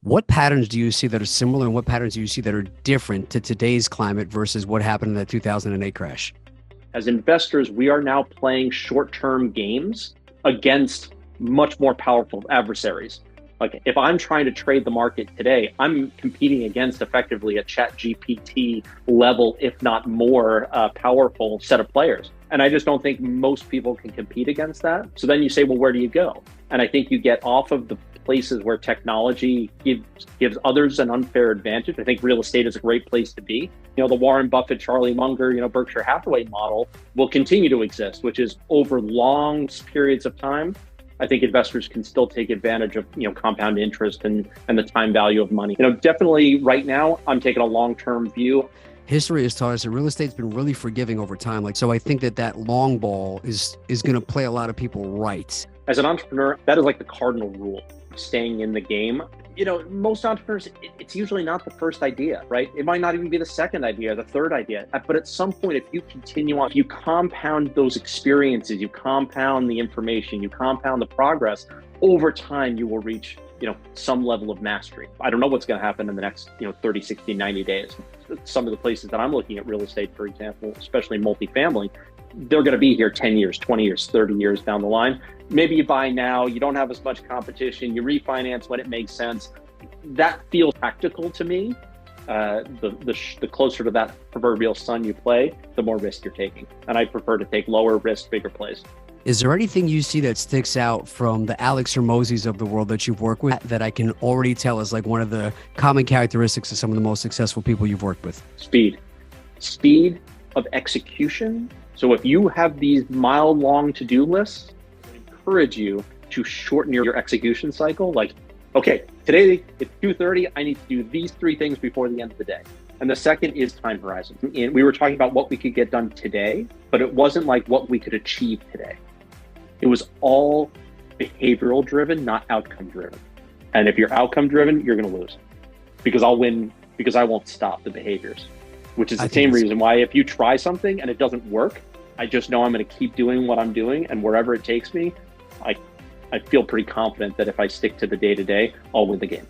What patterns do you see that are similar and what patterns do you see that are different to today's climate versus what happened in the 2008 crash? As investors, we are now playing short-term games against much more powerful adversaries. Like if I'm trying to trade the market today, I'm competing against effectively a ChatGPT level, if not more powerful set of players. And I just don't think most people can compete against that. So then you say, well, where do you go? And I think you get off of the places where technology gives others an unfair advantage. I think real estate is a great place to be. You know, the Warren Buffett, Charlie Munger, Berkshire Hathaway model will continue to exist, which is over long periods of time. I think investors can still take advantage of, compound interest and the time value of money. Definitely right now, I'm taking a long-term view. History has taught us that real estate's been really forgiving over time. So I think that long ball is going to play a lot of people right. As an entrepreneur, that is like the cardinal rule, staying in the game. Most entrepreneurs, it's usually not the first idea, right? It might not even be the second idea, the third idea. But at some point, if you continue on, if you compound those experiences, you compound the information, you compound the progress, over time, you will reach, some level of mastery. I don't know what's going to happen in the next, 30, 60, 90 days. Some of the places that I'm looking at real estate, for example, especially multifamily, they're going to be here 10 years, 20 years, 30 years down the line. Maybe you buy now, you don't have as much competition, you refinance when it makes sense. That feels practical to me. The closer to that proverbial sun you play, the more risk you're taking. And I prefer to take lower risk, bigger plays. Is there anything you see that sticks out from the Alex Hormozis of the world that you've worked with that I can already tell is like one of the common characteristics of some of the most successful people you've worked with? Speed of execution. So if you have these mile-long to-do lists, I encourage you to shorten your execution cycle. Like, okay, today it's 2:30. I need to do these 3 things before the end of the day. And the second is time horizon. And we were talking about what we could get done today, but it wasn't like what we could achieve today. It was all behavioral driven, not outcome driven. And if you're outcome driven, you're going to lose because I'll win because I won't stop the behaviors, which is the same reason why if you try something and it doesn't work, I just know I'm going to keep doing what I'm doing, and wherever it takes me, I feel pretty confident that if I stick to the day-to-day, I'll win the game.